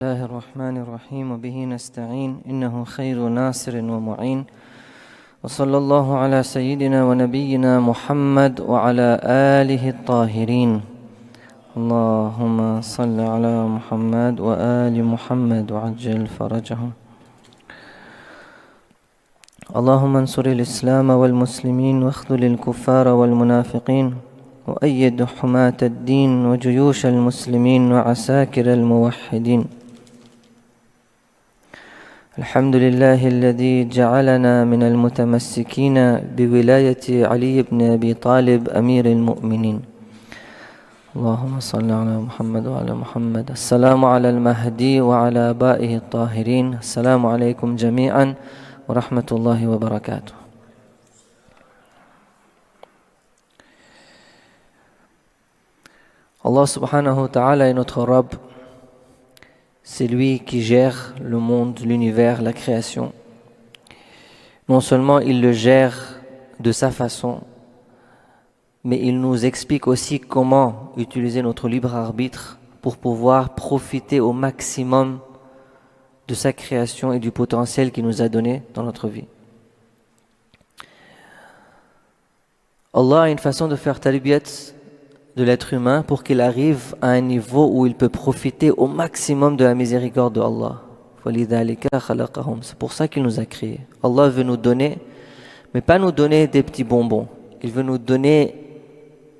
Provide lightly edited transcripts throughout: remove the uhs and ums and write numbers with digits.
الله الرحمن الرحيم وبه نستعين إنه خير ناصر ومعين وصلى الله على سيدنا ونبينا محمد وعلى آله الطاهرين اللهم صل على محمد وآل محمد وعجل فرجهم اللهم انصر الإسلام والمسلمين واخذل الكفار والمنافقين وأيد حماة الدين وجيوش المسلمين وعساكر الموحدين الحمد لله الذي جعلنا من المتمسكين بولاية علي بن أبي طالب أمير المؤمنين اللهم صل على محمد وعلى محمد السلام على المهدي وعلى آبائه الطاهرين السلام عليكم جميعا ورحمة الله وبركاته. Allah subhanahu wa ta'ala est notre Rabb. C'est lui qui gère le monde, l'univers, la création. Non seulement il le gère de sa façon, mais il nous explique aussi comment utiliser notre libre arbitre pour pouvoir profiter au maximum de sa création et du potentiel qu'il nous a donné dans notre vie. Allah a une façon de faire tarbiyat de l'être humain pour qu'il arrive à un niveau où il peut profiter au maximum de la miséricorde de Allah. C'est pour ça qu'il nous a créés. Allah veut nous donner, mais pas nous donner des petits bonbons. Il veut nous donner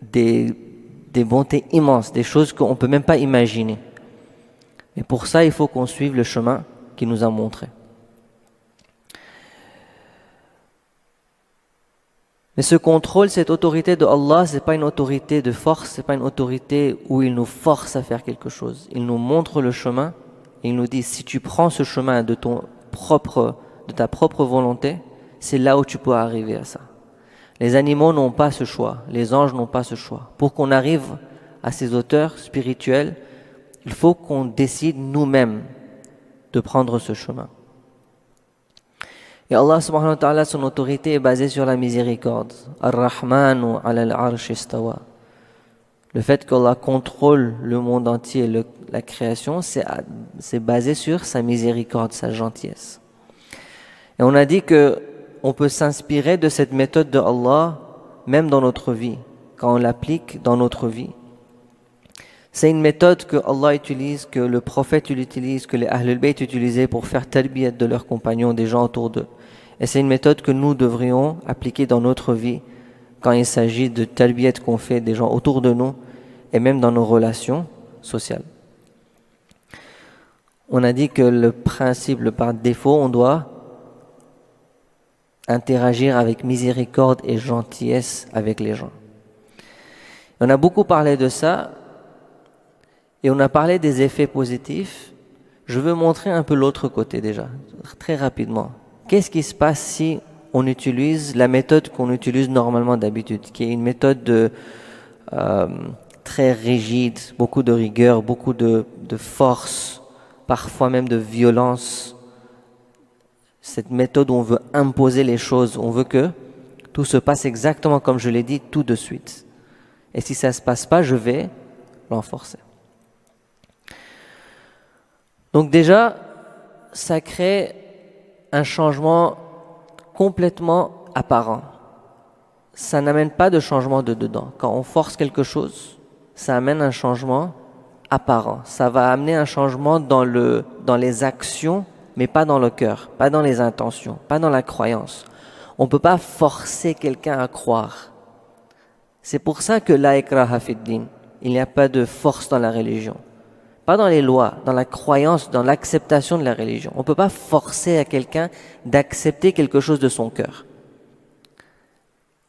des bontés immenses, des choses qu'on ne peut même pas imaginer. Et pour ça, il faut qu'on suive le chemin qu'il nous a montré. Mais ce contrôle, cette autorité de Allah, ce n'est pas une autorité de force, ce n'est pas une autorité où il nous force à faire quelque chose. Il nous montre le chemin et il nous dit, si tu prends ce chemin de ta propre volonté, c'est là où tu peux arriver à ça. Les animaux n'ont pas ce choix, les anges n'ont pas ce choix. Pour qu'on arrive à ces hauteurs spirituelles, il faut qu'on décide nous-mêmes de prendre ce chemin. Et Allah subhanahu wa ta'ala, son autorité est basée sur la miséricorde. Ar-Rahmanu ala al-arsh istawa. Le fait qu'Allah contrôle le monde entier, la création, c'est basé sur sa miséricorde, sa gentillesse. Et on a dit qu'on peut s'inspirer de cette méthode de Allah, même dans notre vie, quand on l'applique dans notre vie. C'est une méthode que Allah utilise, que le prophète utilise, que les Ahlul Bayt utilisaient pour faire tarbiyat de leurs compagnons, des gens autour d'eux. Et c'est une méthode que nous devrions appliquer dans notre vie quand il s'agit de tarbiyat qu'on fait des gens autour de nous et même dans nos relations sociales. On a dit que le principe, par défaut, on doit interagir avec miséricorde et gentillesse avec les gens. On a beaucoup parlé de ça et on a parlé des effets positifs. Je veux montrer un peu l'autre côté déjà, très rapidement. Qu'est-ce qui se passe si on utilise la méthode qu'on utilise normalement d'habitude, qui est une méthode très rigide, beaucoup de rigueur, beaucoup de force, parfois même de violence. Cette méthode où on veut imposer les choses, on veut que tout se passe exactement comme je l'ai dit tout de suite. Et si ça ne se passe pas, je vais l'enforcer. Donc déjà, ça crée un changement complètement apparent. Ça n'amène pas de changement de dedans. Quand on force quelque chose, ça amène un changement apparent. Ça va amener un changement dans les actions, mais pas dans le cœur, pas dans les intentions, pas dans la croyance. On ne peut pas forcer quelqu'un à croire. C'est pour ça que la ikraha fid din, il n'y a pas de force dans la religion. Pas dans les lois, dans la croyance, dans l'acceptation de la religion. On ne peut pas forcer à quelqu'un d'accepter quelque chose de son cœur.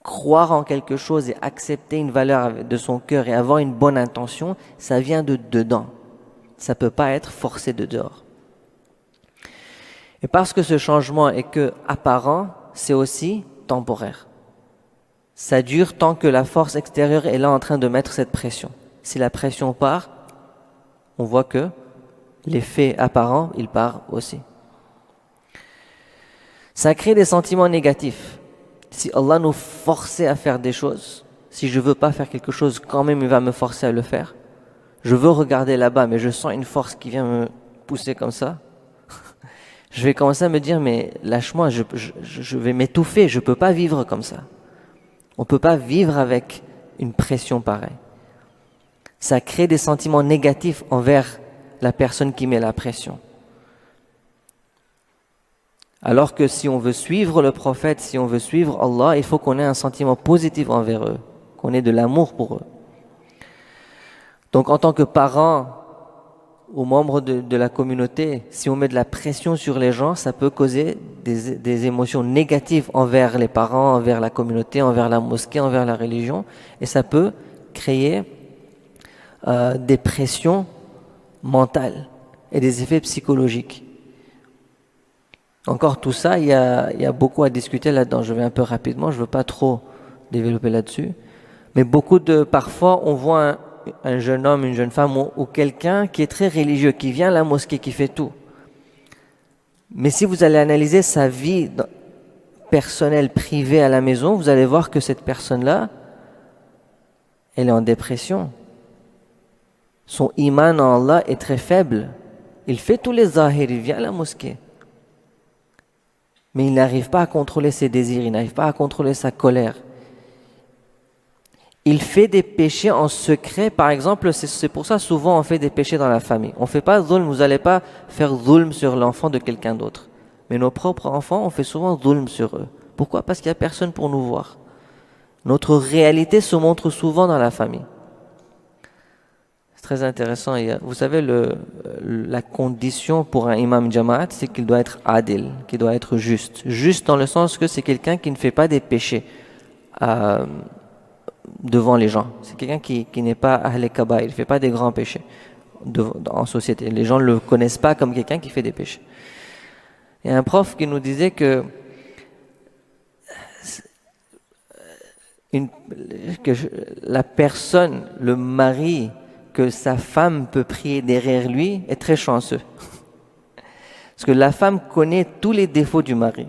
Croire en quelque chose et accepter une valeur de son cœur et avoir une bonne intention, ça vient de dedans. Ça ne peut pas être forcé de dehors. Et parce que ce changement est que apparent, c'est aussi temporaire. Ça dure tant que la force extérieure est là en train de mettre cette pression. Si la pression part, on voit que l'effet apparent, il part aussi. Ça crée des sentiments négatifs. Si Allah nous forçait à faire des choses, si je ne veux pas faire quelque chose, quand même il va me forcer à le faire. Je veux regarder là-bas, mais je sens une force qui vient pousser comme ça, je vais commencer à me dire, mais lâche-moi, je vais m'étouffer, je ne peux pas vivre comme ça. On ne peut pas vivre avec une pression pareille. Ça crée des sentiments négatifs envers la personne qui met la pression. Alors que si on veut suivre le prophète, si on veut suivre Allah, il faut qu'on ait un sentiment positif envers eux, qu'on ait de l'amour pour eux. Donc en tant que parent ou membre de la communauté, si on met de la pression sur les gens, ça peut causer des émotions négatives envers les parents, envers la communauté, envers la mosquée, envers la religion, et ça peut créer des pressions mentales et des effets psychologiques. Encore tout ça, il y a beaucoup à discuter là-dedans. Je vais un peu rapidement, je ne veux pas trop développer là-dessus. Mais parfois, on voit un jeune homme, une jeune femme ou quelqu'un qui est très religieux, qui vient à la mosquée, qui fait tout. Mais si vous allez analyser sa vie personnelle, privée à la maison, vous allez voir que cette personne-là, elle est en dépression. Son iman en Allah est très faible. Il fait tous les zahir, il vient à la mosquée. Mais il n'arrive pas à contrôler ses désirs, il n'arrive pas à contrôler sa colère. Il fait des péchés en secret, par exemple, c'est pour ça souvent on fait des péchés dans la famille. On ne fait pas zulm, vous n'allez pas faire zulm sur l'enfant de quelqu'un d'autre. Mais nos propres enfants, on fait souvent zulm sur eux. Pourquoi? Parce qu'il n'y a personne pour nous voir. Notre réalité se montre souvent dans la famille. C'est très intéressant. Vous savez, la condition pour un imam jama'at, c'est qu'il doit être adil, qu'il doit être juste. Juste dans le sens que c'est quelqu'un qui ne fait pas des péchés devant les gens. C'est quelqu'un qui n'est pas ahl kabaïr, il ne fait pas des grands péchés en société. Les gens ne le connaissent pas comme quelqu'un qui fait des péchés. Il y a un prof qui nous disait que la personne, le mari, que sa femme peut prier derrière lui est très chanceux. Parce que la femme connaît tous les défauts du mari.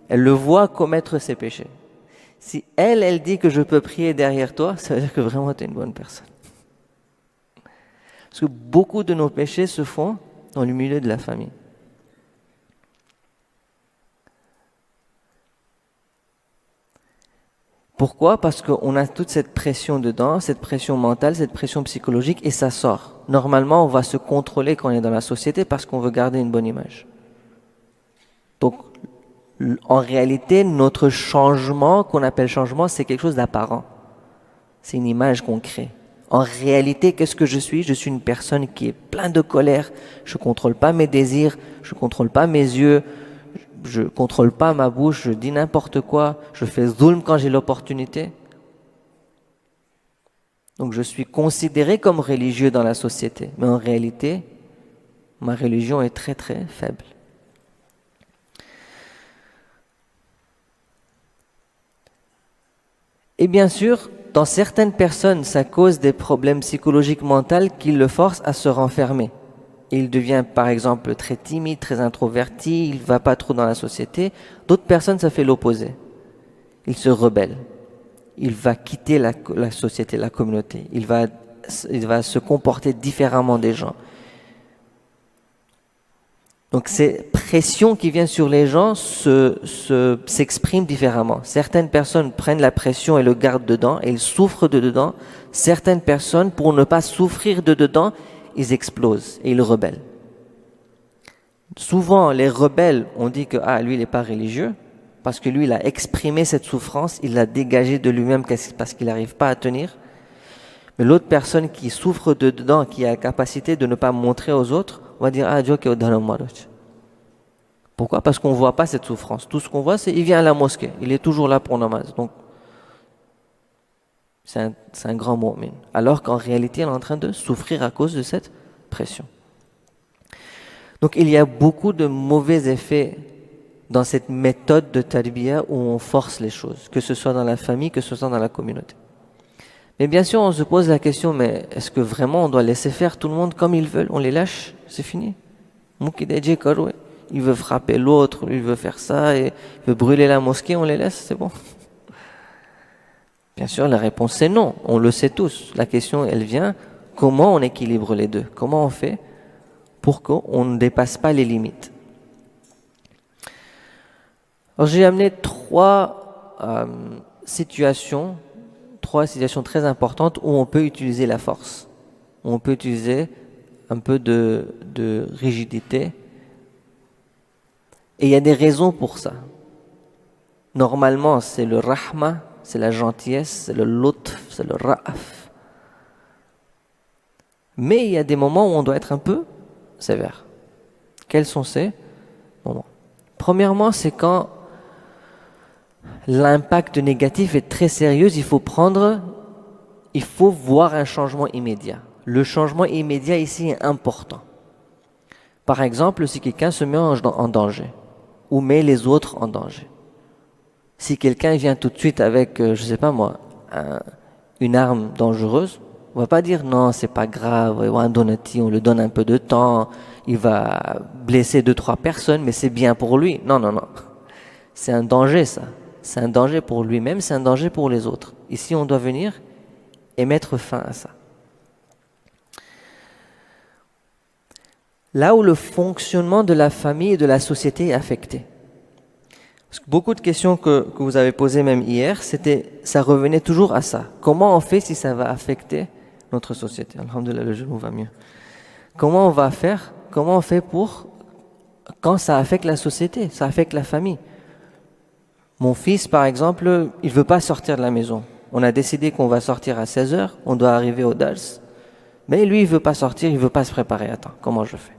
Elle le voit commettre ses péchés. Si elle dit que je peux prier derrière toi, ça veut dire que vraiment tu es une bonne personne. Parce que beaucoup de nos péchés se font dans le milieu de la famille. Pourquoi? Parce qu'on a toute cette pression dedans, cette pression mentale, cette pression psychologique, et ça sort. Normalement, on va se contrôler quand on est dans la société parce qu'on veut garder une bonne image. Donc, en réalité, notre changement, qu'on appelle changement, c'est quelque chose d'apparent. C'est une image qu'on crée. En réalité, qu'est-ce que je suis? Je suis une personne qui est pleine de colère. Je ne contrôle pas mes désirs, je ne contrôle pas mes yeux, je ne contrôle pas ma bouche, je dis n'importe quoi, je fais zulm quand j'ai l'opportunité. Donc je suis considéré comme religieux dans la société, mais en réalité, ma religion est très très faible. Et bien sûr, dans certaines personnes, ça cause des problèmes psychologiques mentaux qui le forcent à se renfermer. Il devient par exemple très timide, très introverti, il ne va pas trop dans la société. D'autres personnes, ça fait l'opposé. Il se rebelle. Il va quitter la société, la communauté. Il va se comporter différemment des gens. Donc ces pressions qui viennent sur les gens s'expriment différemment. Certaines personnes prennent la pression et le gardent dedans et ils souffrent de dedans. Certaines personnes, pour ne pas souffrir de dedans, ils explosent et ils rebellent. Souvent, les rebelles, on dit que lui, il n'est pas religieux, parce que lui, il a exprimé cette souffrance, il l'a dégagée de lui-même parce qu'il n'arrive pas à tenir. Mais l'autre personne qui souffre de dedans, qui a la capacité de ne pas montrer aux autres, on va dire Dieu qui est au Maroj. Pourquoi? Parce qu'on ne voit pas cette souffrance. Tout ce qu'on voit, c'est qu'il vient à la mosquée, il est toujours là pour namaz. Donc, c'est un grand mu'min. Alors qu'en réalité, elle est en train de souffrir à cause de cette pression. Donc il y a beaucoup de mauvais effets dans cette méthode de tarbiyah où on force les choses, que ce soit dans la famille, que ce soit dans la communauté. Mais bien sûr, on se pose la question, mais est-ce que vraiment on doit laisser faire tout le monde comme ils veulent? On les lâche, c'est fini. Il veut frapper l'autre, il veut faire ça, et il veut brûler la mosquée, on les laisse, c'est bon. Bien sûr, la réponse c'est non, on le sait tous. La question, elle vient, comment on équilibre les deux? Comment on fait pour qu'on ne dépasse pas les limites. Alors j'ai amené trois situations très importantes où on peut utiliser la force, où on peut utiliser un peu de rigidité. Et il y a des raisons pour ça. Normalement, c'est le rahma, c'est la gentillesse, c'est le lutf, c'est le ra'af. Mais il y a des moments où on doit être un peu sévère. Quels sont ces moments? Premièrement, c'est quand l'impact négatif est très sérieux, il faut voir un changement immédiat. Le changement immédiat ici est important. Par exemple, si quelqu'un se met en danger ou met les autres en danger. Si quelqu'un vient tout de suite avec, je sais pas moi, une arme dangereuse, on va pas dire non, c'est pas grave, on lui donne un peu de temps, il va blesser 2-3 personnes, mais c'est bien pour lui. Non. C'est un danger ça. C'est un danger pour lui-même, c'est un danger pour les autres. Ici, on doit venir et mettre fin à ça. Là où le fonctionnement de la famille et de la société est affecté. Parce que beaucoup de questions que vous avez posées même hier, ça revenait toujours à ça. Comment on fait si ça va affecter notre société? Alhamdoulilah, le genou va mieux. Comment on fait pour, quand ça affecte la société, ça affecte la famille? Mon fils, par exemple, il veut pas sortir de la maison. On a décidé qu'on va sortir à 16h, on doit arriver au Dars. Mais lui, il veut pas sortir, il veut pas se préparer. Attends, comment je fais?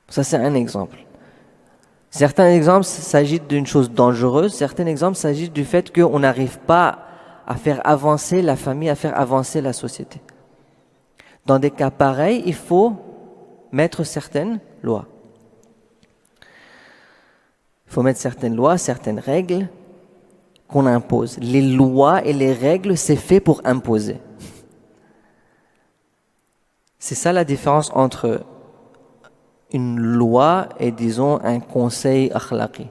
Ça, c'est un exemple. Certains exemples s'agissent d'une chose dangereuse, certains exemples s'agissent du fait qu'on n'arrive pas à faire avancer la famille, à faire avancer la société. Dans des cas pareils, il faut mettre certaines lois. Il faut mettre certaines lois, certaines règles qu'on impose. Les lois et les règles, c'est fait pour imposer. C'est ça la différence entre une loi et, disons, un conseil akhlaqi.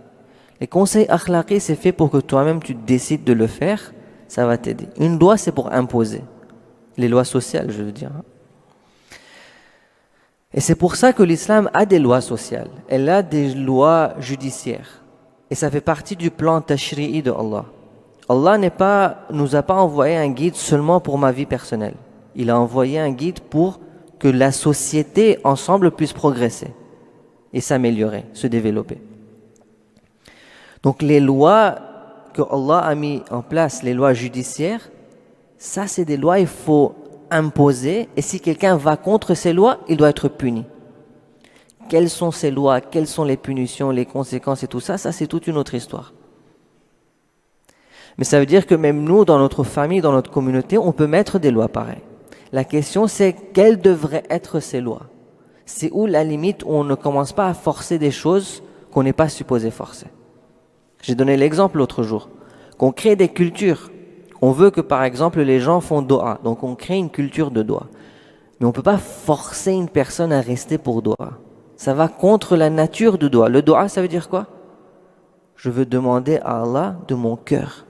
Les conseils akhlaqi, c'est fait pour que toi-même tu décides de le faire, ça va t'aider. Une loi, c'est pour imposer. Les lois sociales, je veux dire. Et c'est pour ça que l'islam a des lois sociales. Elle a des lois judiciaires. Et ça fait partie du plan tashri'i de Allah. Allah nous a pas envoyé un guide seulement pour ma vie personnelle. Il a envoyé un guide pour que la société ensemble puisse progresser et s'améliorer, se développer. Donc les lois que Allah a mis en place, les lois judiciaires, ça c'est des lois, il faut imposer, et si quelqu'un va contre ces lois, il doit être puni. Quelles sont ces lois, quelles sont les punitions, les conséquences et tout ça, ça c'est toute une autre histoire. Mais ça veut dire que même nous, dans notre famille, dans notre communauté, on peut mettre des lois pareilles. La question c'est quelles devraient être ces lois? C'est où la limite où on ne commence pas à forcer des choses qu'on n'est pas supposé forcer? J'ai donné l'exemple l'autre jour, qu'on crée des cultures. On veut que par exemple les gens font doha, donc on crée une culture de doha. Mais on ne peut pas forcer une personne à rester pour doha. Ça va contre la nature du doha. Le doha, ça veut dire quoi? Je veux demander à Allah de mon cœur.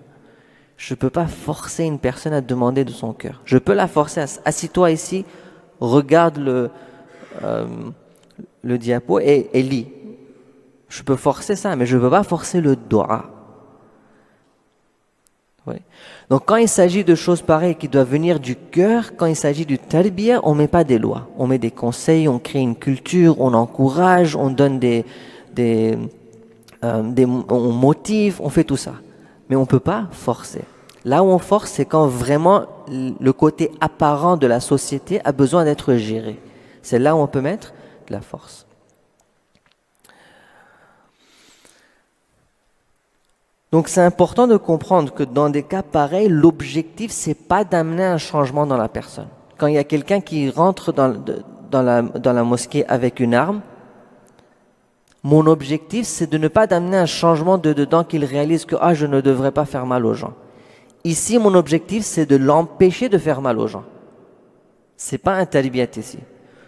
Je ne peux pas forcer une personne à demander de son cœur. Je peux la forcer, assis-toi ici, regarde le diapo et lis. Je peux forcer ça, mais je ne peux pas forcer le doha. Oui. Donc quand il s'agit de choses pareilles qui doivent venir du cœur, quand il s'agit du tarbiya, on ne met pas des lois. On met des conseils, on crée une culture, on encourage, on donne on motive, on fait tout ça. Mais on ne peut pas forcer. Là où on force, c'est quand vraiment le côté apparent de la société a besoin d'être géré. C'est là où on peut mettre de la force. Donc c'est important de comprendre que dans des cas pareils, l'objectif, c'est pas d'amener un changement dans la personne. Quand il y a quelqu'un qui rentre dans la mosquée avec une arme, mon objectif, c'est de ne pas d'amener un changement dedans qu'il réalise que je ne devrais pas faire mal aux gens. Ici, mon objectif, c'est de l'empêcher de faire mal aux gens. C'est pas un tarbiyat ici.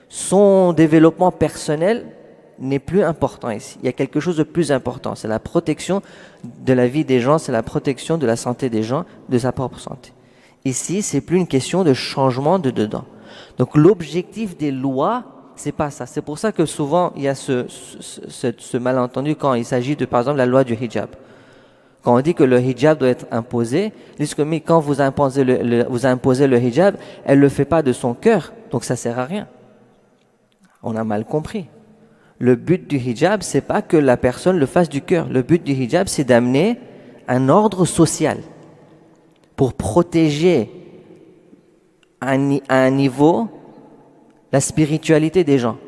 Son développement personnel n'est plus important ici. Il y a quelque chose de plus important. C'est la protection de la vie des gens, c'est la protection de la santé des gens, de sa propre santé. Ici, c'est plus une question de changement de dedans. Donc l'objectif des lois, c'est pas ça. C'est pour ça que souvent il y a ce malentendu quand il s'agit de, par exemple, la loi du hijab. Quand on dit que le hijab doit être imposé, ils disent que mais quand vous imposez vous imposez le hijab, elle le fait pas de son cœur, donc ça sert à rien. On a mal compris. Le but du hijab, c'est pas que la personne le fasse du cœur. Le but du hijab, c'est d'amener un ordre social pour protéger à un niveau la spiritualité des gens.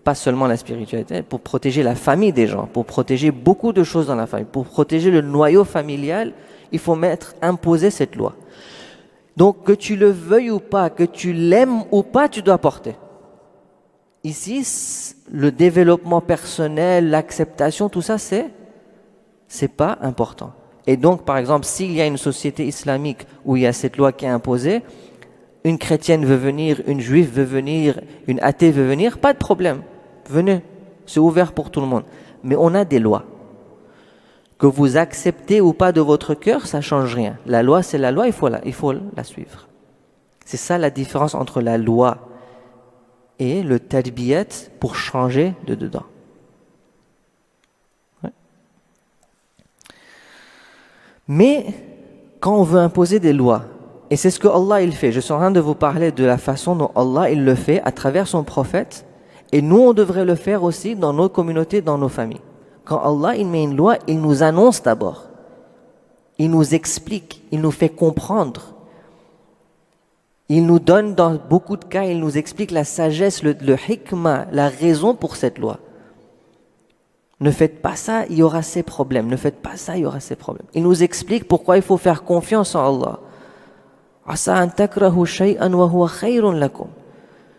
Pas seulement la spiritualité, pour protéger la famille des gens, pour protéger beaucoup de choses dans la famille, pour protéger le noyau familial, il faut imposer cette loi. Donc que tu le veuilles ou pas, que tu l'aimes ou pas, tu dois porter. Ici, le développement personnel, l'acceptation, tout ça, c'est pas important. Et donc, par exemple, s'il y a une société islamique où il y a cette loi qui est imposée, une chrétienne veut venir, une juive veut venir, une athée veut venir, pas de problème. Venez, c'est ouvert pour tout le monde. Mais on a des lois. Que vous acceptez ou pas de votre cœur, ça ne change rien. La loi, c'est la loi, il faut la suivre. C'est ça la différence entre la loi et le tadbiyat pour changer de dedans. Ouais. Mais quand on veut imposer des lois, et c'est ce que Allah il fait, je suis en train de vous parler de la façon dont Allah il le fait à travers son prophète, et nous on devrait le faire aussi dans nos communautés, dans nos familles. Quand Allah il met une loi, il nous annonce d'abord, il nous explique, il nous fait comprendre. Il nous donne, dans beaucoup de cas, il nous explique la sagesse, le hikmah, la raison pour cette loi. Ne faites pas ça, il y aura ces problèmes. Ne faites pas ça, il y aura ces problèmes. Il nous explique pourquoi il faut faire confiance en Allah. Asa an takrahu shay'an wa huwa khayrun lakum.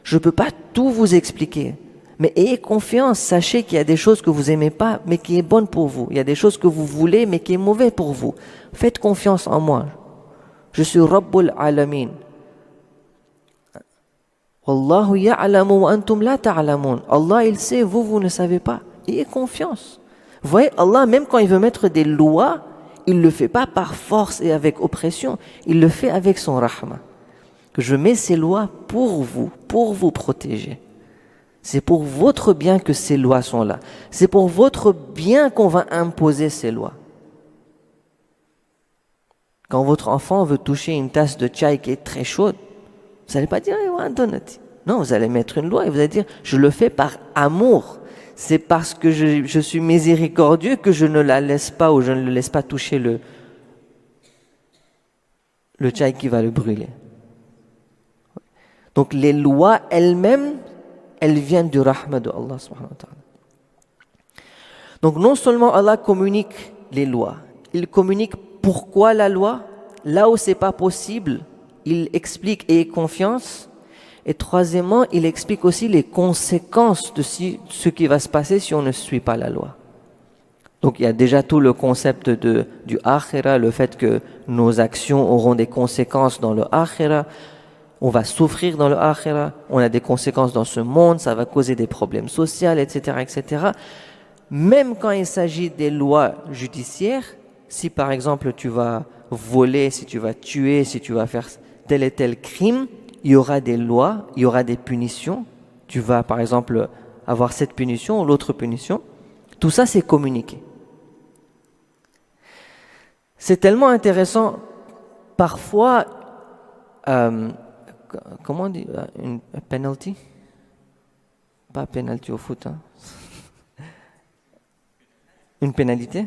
Je ne peux pas tout vous expliquer. Mais ayez confiance, sachez qu'il y a des choses que vous n'aimez pas, mais qui est bonne pour vous. Il y a des choses que vous voulez, mais qui est mauvais pour vous. Faites confiance en moi. Je suis Rabbul Alamin. Wallahu ya'lamu wa antum la ta'lamun. Allah, il sait, vous ne savez pas. Ayez confiance. Vous voyez, Allah, même quand il veut mettre des lois, il ne le fait pas par force et avec oppression. Il le fait avec son rahma. Que je mets ces lois pour vous protéger. C'est pour votre bien que ces lois sont là. C'est pour votre bien qu'on va imposer ces lois. Quand votre enfant veut toucher une tasse de chai qui est très chaude, vous n'allez pas dire « Non, vous allez mettre une loi et vous allez dire « Je le fais par amour. C'est parce que je suis miséricordieux que je ne la laisse pas ou je ne le laisse pas toucher le chai qui va le brûler. » Donc les lois elles-mêmes, elles viennent du rahma de Allah subhanahu wa ta'ala. Donc non seulement Allah communique les lois, il communique pourquoi la loi, là où c'est pas possible, il explique et ait confiance. Et troisièmement, il explique aussi les conséquences de ce qui va se passer si on ne suit pas la loi. Donc il y a déjà tout le concept du akhira, le fait que nos actions auront des conséquences dans le akhira. On va souffrir dans le akhira, on a des conséquences dans ce monde, ça va causer des problèmes sociaux, etc., etc. Même quand il s'agit des lois judiciaires, si par exemple tu vas voler, si tu vas tuer, si tu vas faire tel et tel crime, il y aura des lois, il y aura des punitions. Tu vas par exemple avoir cette punition ou l'autre punition. Tout ça c'est communiqué. C'est tellement intéressant. Parfois, comment on dit une penalty? Pas penalty au foot. Hein. Une pénalité?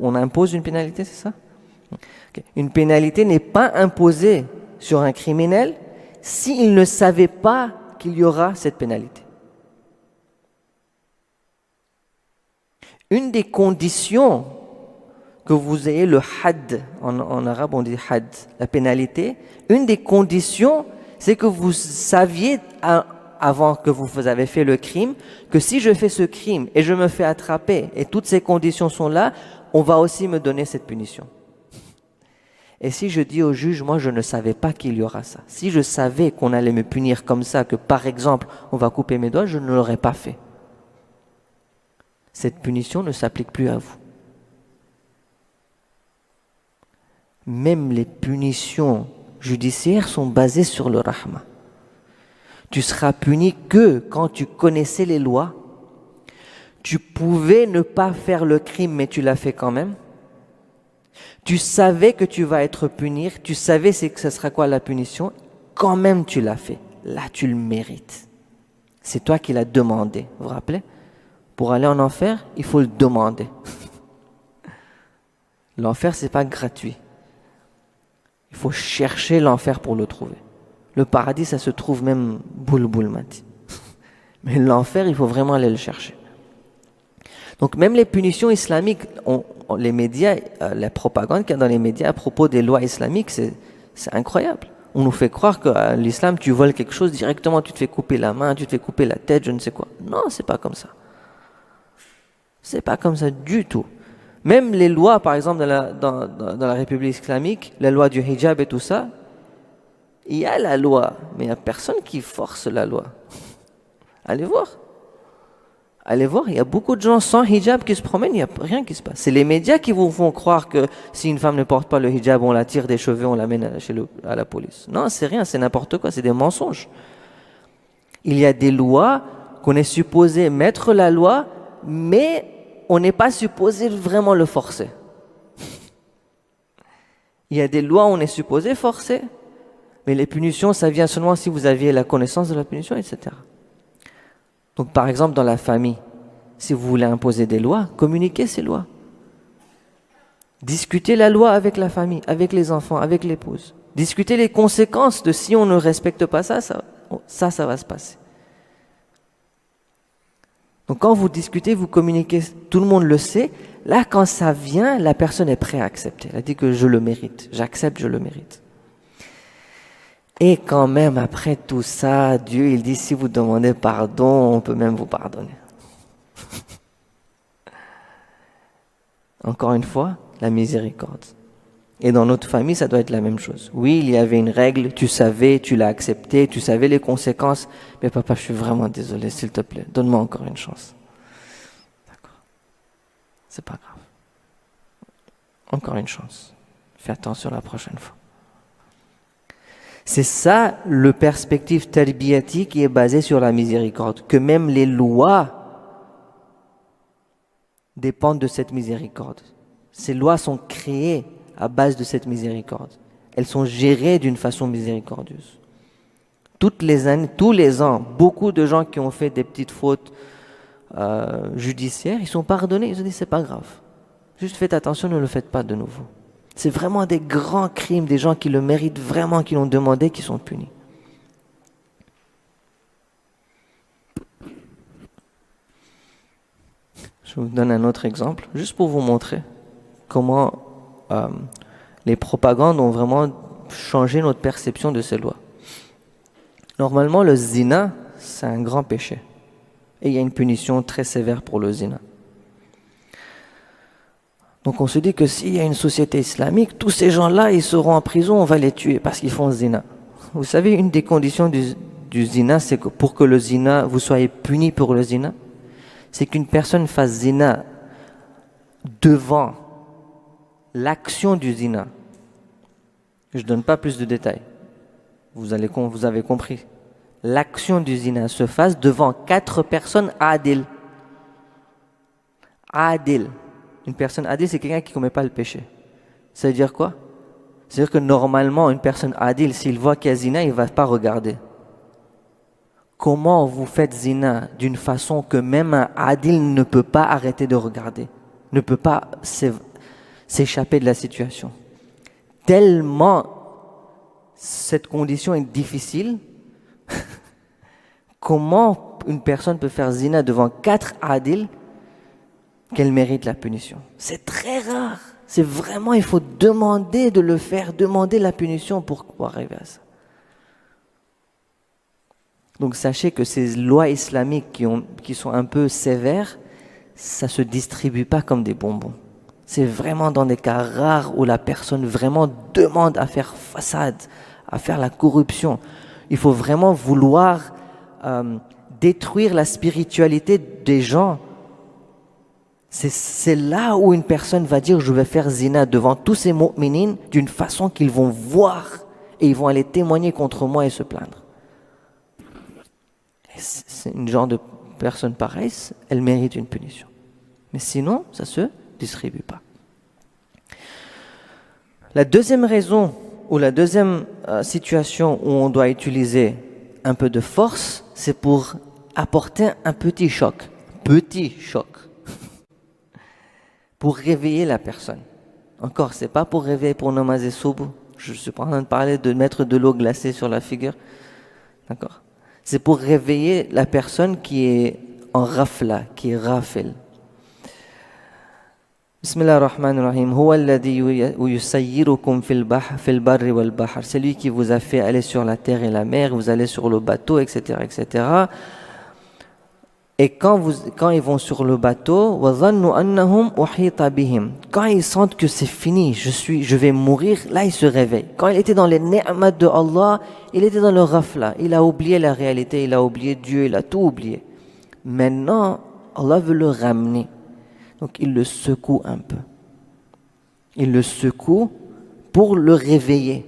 On impose une pénalité, c'est ça? Okay. Une pénalité n'est pas imposée sur un criminel s'il ne savait pas qu'il y aura cette pénalité. Une des conditions que vous ayez le had, en arabe on dit had, la pénalité, une des conditions, c'est que vous saviez avant que vous avez fait le crime, que si je fais ce crime et je me fais attraper et toutes ces conditions sont là, on va aussi me donner cette punition. Et si je dis au juge, moi je ne savais pas qu'il y aura ça. Si je savais qu'on allait me punir comme ça, que par exemple on va couper mes doigts, je ne l'aurais pas fait. Cette punition ne s'applique plus à vous. Même les punitions judiciaires sont basées sur le rahma. Tu seras puni que quand tu connaissais les lois, tu pouvais ne pas faire le crime, mais tu l'as fait quand même. Tu savais que tu vas être puni, tu savais que ce sera quoi la punition, quand même tu l'as fait. Là, tu le mérites. C'est toi qui l'as demandé, vous vous rappelez? Pour aller en enfer, il faut le demander. L'enfer, c'est pas gratuit. Il faut chercher l'enfer pour le trouver. Le paradis, ça se trouve même boule mati. Mais l'enfer, il faut vraiment aller le chercher. Donc même les punitions islamiques, les médias, la propagande qu'il y a dans les médias à propos des lois islamiques, c'est incroyable. On nous fait croire que l'islam, tu voles quelque chose, directement tu te fais couper la main, tu te fais couper la tête, je ne sais quoi. Non, c'est pas comme ça. C'est pas comme ça du tout. Même les lois, par exemple, dans la République islamique, la loi du hijab et tout ça, il y a la loi, mais il n'y a personne qui force la loi. Allez voir. Allez voir, il y a beaucoup de gens sans hijab qui se promènent, il n'y a rien qui se passe. C'est les médias qui vous font croire que si une femme ne porte pas le hijab, on la tire des cheveux, on l'amène à la police. Non, c'est rien, c'est n'importe quoi, c'est des mensonges. Il y a des lois qu'on est supposé mettre la loi, mais on n'est pas supposé vraiment le forcer. Il y a des lois où on est supposé forcer, mais les punitions, ça vient seulement si vous aviez la connaissance de la punition, etc. Donc par exemple dans la famille, si vous voulez imposer des lois, communiquez ces lois. Discutez la loi avec la famille, avec les enfants, avec l'épouse. Discutez les conséquences de si on ne respecte pas ça va se passer. Donc quand vous discutez, vous communiquez, tout le monde le sait. Là, quand ça vient, la personne est prête à accepter. Elle a dit que je le mérite, j'accepte, je le mérite. Et quand même, après tout ça, Dieu, il dit, si vous demandez pardon, on peut même vous pardonner. Encore une fois, la miséricorde. Et dans notre famille, ça doit être la même chose. Oui, il y avait une règle, tu savais, tu l'as acceptée, tu savais les conséquences. Mais papa, je suis vraiment désolé, s'il te plaît, donne-moi encore une chance. D'accord. C'est pas grave. Encore une chance. Fais attention la prochaine fois. C'est ça le perspective tarbiyati qui est basé sur la miséricorde. Que même les lois dépendent de cette miséricorde. Ces lois sont créées à base de cette miséricorde. Elles sont gérées d'une façon miséricordieuse. Toutes les années, tous les ans, beaucoup de gens qui ont fait des petites fautes judiciaires, ils sont pardonnés. Ils ont dit c'est pas grave. Juste faites attention, ne le faites pas de nouveau. C'est vraiment des grands crimes, des gens qui le méritent vraiment, qui l'ont demandé, qui sont punis. Je vous donne un autre exemple, juste pour vous montrer comment les propagandes ont vraiment changé notre perception de ces lois. Normalement, le zina, c'est un grand péché. Et il y a une punition très sévère pour le zina. Donc on se dit que s'il y a une société islamique, tous ces gens-là, ils seront en prison, on va les tuer parce qu'ils font zina. Vous savez, une des conditions du zina, c'est que pour que le zina, vous soyez puni pour le zina, c'est qu'une personne fasse zina devant l'action du zina. Je ne donne pas plus de détails. Vous avez compris. L'action du zina se fasse devant 4 personnes adil. Adil. Une personne adil, c'est quelqu'un qui ne commet pas le péché. Ça veut dire quoi? C'est-à-dire que normalement, une personne adil, s'il voit qu'il y a zina, il ne va pas regarder. Comment vous faites zina d'une façon que même un adil ne peut pas arrêter de regarder, ne peut pas s'échapper de la situation? Tellement cette condition est difficile, comment une personne peut faire zina devant 4 adils qu'elle mérite la punition? C'est très rare. C'est vraiment, il faut demander de le faire, demander la punition pour arriver à ça. Donc sachez que ces lois islamiques qui sont un peu sévères, ça ne se distribue pas comme des bonbons. C'est vraiment dans des cas rares où la personne vraiment demande à faire façade, à faire la corruption. Il faut vraiment vouloir détruire la spiritualité des gens. C'est là où une personne va dire je vais faire zina devant tous ces mu'minines d'une façon qu'ils vont voir et ils vont aller témoigner contre moi et se plaindre. C'est une genre de personne pareille, elle mérite une punition. Mais sinon, ça se distribue pas. La deuxième raison ou la deuxième situation où on doit utiliser un peu de force, c'est pour apporter un petit choc. Petit choc. Pour réveiller la personne. Encore, c'est pas pour réveiller pour namaz et soub. Je suis pas en train de parler de mettre de l'eau glacée sur la figure. D'accord. C'est pour réveiller la personne qui est en rafla, qui est rafil. Bismillah ar-Rahman ar-Rahim. Huwa alladhi yusayyirukum fil barri wal bahr. C'est lui qui vous a fait aller sur la terre et la mer, vous allez sur le bateau, etc., etc. Et quand ils vont sur le bateau, quand ils sentent que c'est fini, je vais mourir, là ils se réveillent. Quand il était dans les ni'mat de Allah, il était dans le rafla, il a oublié la réalité, il a oublié Dieu, il a tout oublié. Maintenant, Allah veut le ramener. Donc il le secoue un peu. Il le secoue pour le réveiller.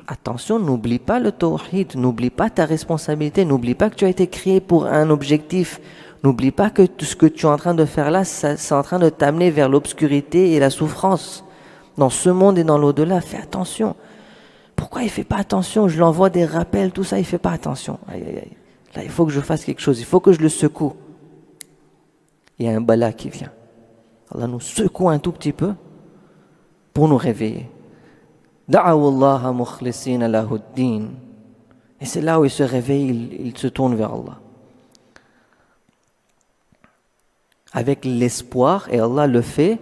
Attention, n'oublie pas le tawhid, n'oublie pas ta responsabilité, n'oublie pas que tu as été créé pour un objectif, n'oublie pas que tout ce que tu es en train de faire là, c'est en train de t'amener vers l'obscurité et la souffrance. Dans ce monde et dans l'au-delà, fais attention. Pourquoi il ne fait pas attention? Je lui envoie des rappels, tout ça, il ne fait pas attention. Aïe, aïe, aïe. Là, il faut que je fasse quelque chose, il faut que je le secoue. Il y a un bala qui vient. Allah nous secoue un tout petit peu pour nous réveiller. Da'awallaha mukhlisina lahuddin. Et c'est là où il se réveille, il se tourne vers Allah. Avec l'espoir, et Allah le fait,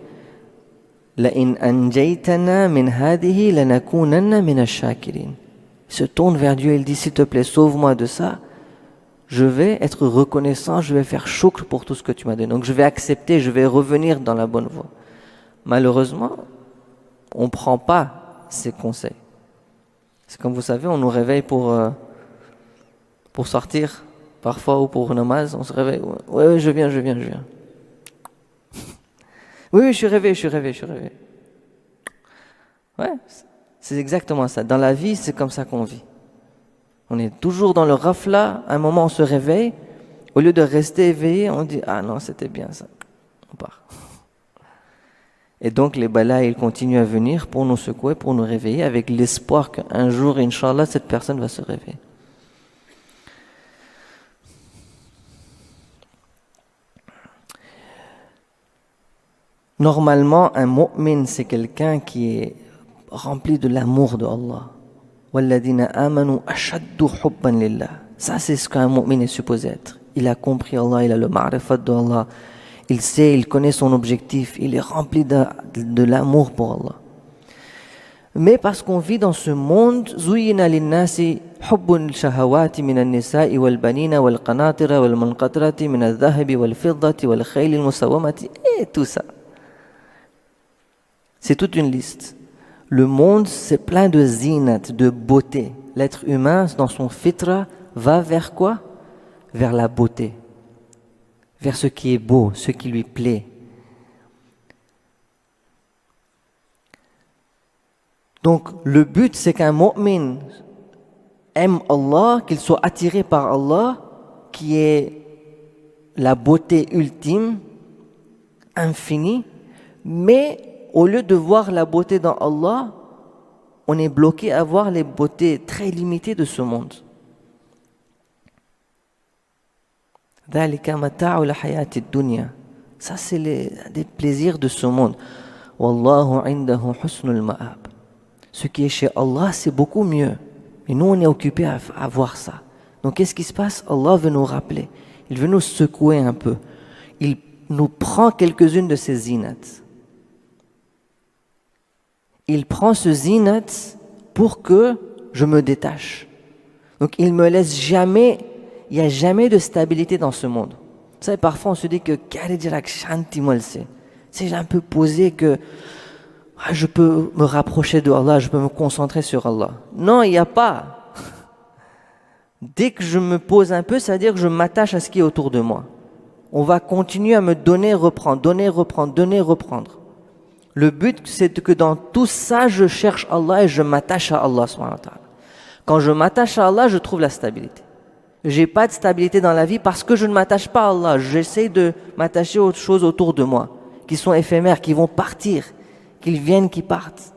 لَإِنْ أَنْجَيْتَنَا مِنْ هَذِهِ لَنَكُونَنَّ مِنَ الشَّاكِرِينَ. Il se tourne vers Dieu et il dit, s'il te plaît, sauve-moi de ça. Je vais être reconnaissant, je vais faire shukr pour tout ce que tu m'as donné. Donc je vais accepter, je vais revenir dans la bonne voie. Malheureusement, on ne prend pas ces conseils. C'est comme vous savez, on nous réveille pour sortir, parfois, ou pour namaz, on se réveille. Oui, je viens. Oui, je suis réveillé. Ouais, c'est exactement ça. Dans la vie, c'est comme ça qu'on vit. On est toujours dans le rafla, à un moment on se réveille, au lieu de rester éveillé, on dit « Ah non, c'était bien ça », on part. Et donc les balas, ils continuent à venir pour nous secouer, pour nous réveiller, avec l'espoir qu'un jour, Inch'Allah, cette personne va se réveiller. Normalement, un mu'min, c'est quelqu'un qui est rempli de l'amour de Allah. وَالَّذِينَ آمَنُوا أَشَدُّ حُبًّا لِلَّهِ. Ça, c'est ce qu'un mu'min est supposé être. Il a compris Allah, il a le ma'rifat de Allah. Il sait, il connaît son objectif. Il est rempli de l'amour pour Allah. Mais parce qu'on vit dans ce monde, زُيِّنَ لِلنَّاسِ حُبُّ الشَّهَوَاتِ مِنَ النِّسَاءِ وَالْبَنِينَ وَالْقَنَاطِرَ وَالْمُنْقَطِرَةِ مِنَ الذَّهَبِ وَالْفِضَّةِ وَالْخَيْلِ الْمُسَوَّمَةِ et tout ça. C'est toute une liste. Le monde, c'est plein de zinat, de beauté. L'être humain, dans son fitra, va vers quoi? Vers la beauté. Vers ce qui est beau, ce qui lui plaît. Donc, le but, c'est qu'un mu'min aime Allah, qu'il soit attiré par Allah, qui est la beauté ultime, infinie, mais au lieu de voir la beauté dans Allah, on est bloqué à voir les beautés très limitées de ce monde. Ça, c'est des plaisirs de ce monde. Wallahu indahu husnul ma'ab. Ce qui est chez Allah, c'est beaucoup mieux. Et nous, on est occupés à voir ça. Donc, qu'est-ce qui se passe? Allah veut nous rappeler. Il veut nous secouer un peu. Il nous prend quelques-unes de ces zinats. Il prend ce zinat pour que je me détache. Donc il me laisse jamais, il n'y a jamais de stabilité dans ce monde. Vous savez, parfois on se dit que c'est j'ai un peu posé que je peux me rapprocher de Allah, je peux me concentrer sur Allah. Non, il n'y a pas. Dès que je me pose un peu, ça veut dire que je m'attache à ce qui est autour de moi. On va continuer à me donner, reprendre, donner, reprendre, donner, reprendre. Le but, c'est que dans tout ça, je cherche Allah et je m'attache à Allah. Quand je m'attache à Allah, je trouve la stabilité. J'ai pas de stabilité dans la vie parce que je ne m'attache pas à Allah. J'essaie de m'attacher aux choses autour de moi, qui sont éphémères, qui vont partir, qu'ils viennent, qui partent.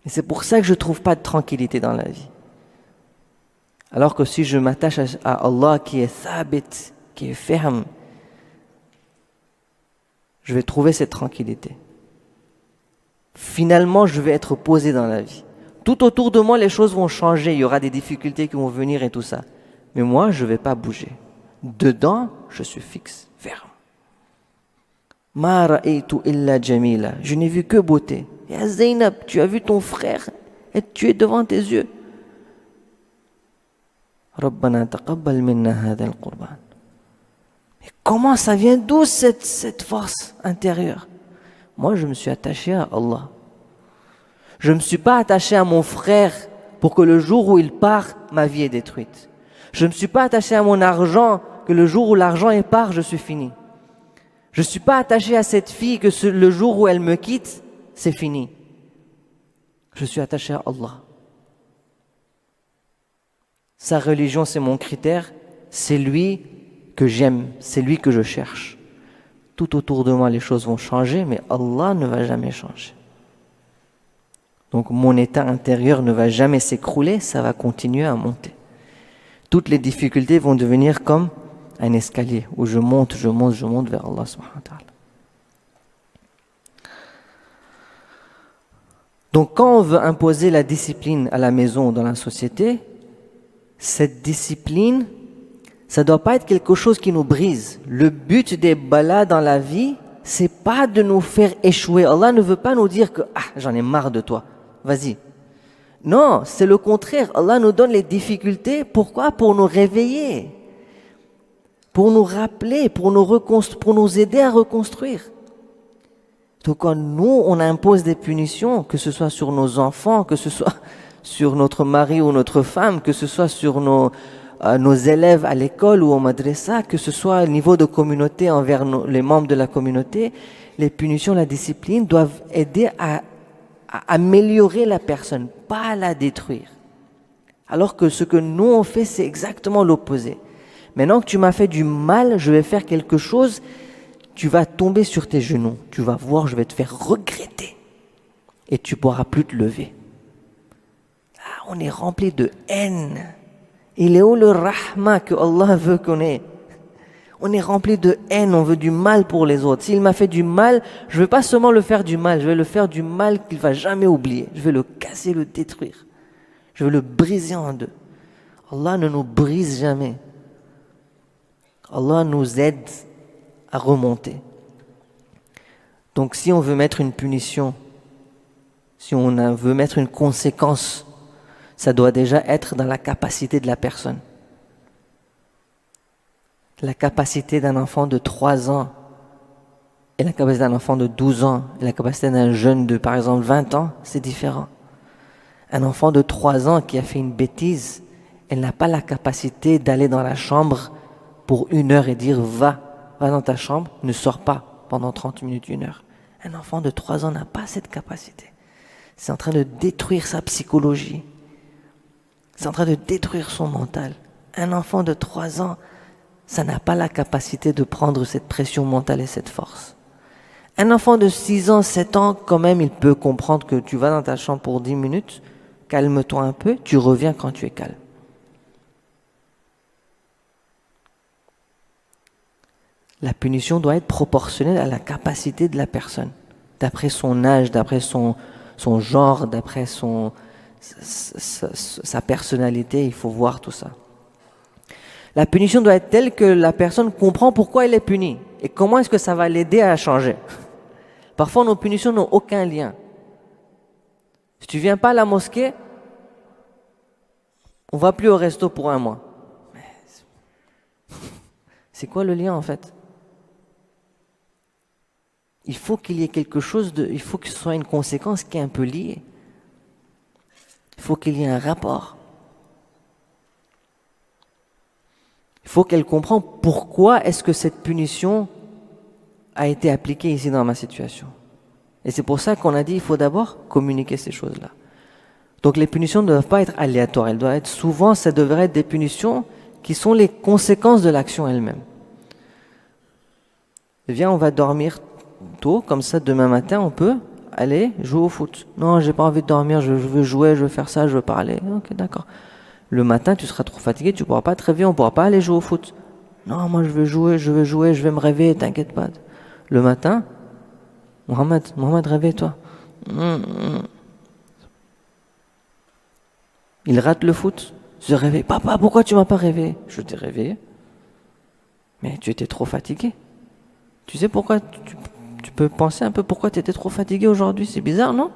Et c'est pour ça que je trouve pas de tranquillité dans la vie. Alors que si je m'attache à Allah qui est thabit, qui est ferme, je vais trouver cette tranquillité. Finalement, je vais être posé dans la vie. Tout autour de moi, les choses vont changer, il y aura des difficultés qui vont venir et tout ça. Mais moi, je ne vais pas bouger. Dedans, je suis fixe, ferme. Ma ra'aytu illa jamila. Je n'ai vu que beauté. Ya Zainab, tu as vu ton frère être tué devant tes yeux. Rabbana taqabbal minna hadha al-qurban. Mais comment ça vient d'où cette force intérieure? Moi, je me suis attaché à Allah. Je ne me suis pas attaché à mon frère pour que le jour où il part, ma vie est détruite. Je ne me suis pas attaché à mon argent, que le jour où l'argent est part, je suis fini. Je ne suis pas attaché à cette fille, que le jour où elle me quitte, c'est fini. Je suis attaché à Allah. Sa religion, c'est mon critère. C'est lui que j'aime, c'est lui que je cherche. Tout autour de moi, les choses vont changer, mais Allah ne va jamais changer. Donc mon état intérieur ne va jamais s'écrouler, ça va continuer à monter. Toutes les difficultés vont devenir comme un escalier où je monte vers Allah subhanahu wa ta'ala. Donc quand on veut imposer la discipline à la maison ou dans la société, cette discipline, ça ne doit pas être quelque chose qui nous brise. Le but des balas dans la vie, c'est pas de nous faire échouer. Allah ne veut pas nous dire que j'en ai marre de toi, vas-y. Non, c'est le contraire. Allah nous donne les difficultés. Pourquoi? Pour nous réveiller, pour nous rappeler, pour nous aider à reconstruire. Donc quand nous, on impose des punitions, que ce soit sur nos enfants, que ce soit sur notre mari ou notre femme, que ce soit sur nos élèves à l'école ou au madrasa, que ce soit au niveau de communauté envers les membres de la communauté, les punitions, la discipline doivent aider à améliorer la personne, pas à la détruire. Alors que ce que nous on fait, c'est exactement l'opposé. Maintenant que tu m'as fait du mal, je vais faire quelque chose, tu vas tomber sur tes genoux, tu vas voir, je vais te faire regretter et tu ne pourras plus te lever. On est rempli de haine. Il est où le rahma que Allah veut qu'on ait? On est rempli de haine, on veut du mal pour les autres. S'il m'a fait du mal, je ne vais pas seulement le faire du mal, je vais le faire du mal qu'il ne va jamais oublier. Je vais le casser, le détruire. Je vais le briser en deux. Allah ne nous brise jamais. Allah nous aide à remonter. Donc si on veut mettre une punition, si on veut mettre une conséquence, ça doit déjà être dans la capacité de la personne. La capacité d'un enfant de 3 ans et la capacité d'un enfant de 12 ans et la capacité d'un jeune de, par exemple, 20 ans, c'est différent. Un enfant de 3 ans qui a fait une bêtise, elle n'a pas la capacité d'aller dans la chambre pour 1 heure et dire « va dans ta chambre, ne sors pas pendant 30 minutes, 1 heure ». Un enfant de 3 ans n'a pas cette capacité. C'est en train de détruire sa psychologie. C'est en train de détruire son mental. Un enfant de 3 ans, ça n'a pas la capacité de prendre cette pression mentale et cette force. Un enfant de 6 ans, 7 ans, quand même, il peut comprendre que tu vas dans ta chambre pour 10 minutes, calme-toi un peu, tu reviens quand tu es calme. La punition doit être proportionnelle à la capacité de la personne, d'après son âge, d'après son genre, d'après sa personnalité, il faut voir tout ça. La punition doit être telle que la personne comprend pourquoi elle est punie et comment est-ce que ça va l'aider à changer. Parfois, nos punitions n'ont aucun lien. Si tu viens pas à la mosquée, on va plus au resto pour 1 mois. C'est quoi le lien en fait? Il faut qu'il y ait quelque chose il faut que ce soit une conséquence qui est un peu liée. Il faut qu'il y ait un rapport. Il faut qu'elle comprenne pourquoi est-ce que cette punition a été appliquée ici dans ma situation. Et c'est pour ça qu'on a dit il faut d'abord communiquer ces choses-là. Donc les punitions ne doivent pas être aléatoires. Elles doivent être souvent, ça devrait être des punitions qui sont les conséquences de l'action elle-même. Viens, on va dormir tôt, comme ça demain matin on peut aller jouer au foot. Non, j'ai pas envie de dormir, je veux jouer, je veux faire ça, je veux parler. Ok, d'accord. Le matin, tu seras trop fatigué, tu pourras pas te réveiller, on pourra pas aller jouer au foot. Non, moi je veux jouer, je vais me réveiller, t'inquiète pas. Le matin, Mohamed, réveille-toi. Il rate le foot, se réveille. Papa, pourquoi tu m'as pas réveillé? Je t'ai réveillé. Mais tu étais trop fatigué. Tu sais pourquoi tu peux penser un peu pourquoi tu étais trop fatigué aujourd'hui? C'est bizarre, non?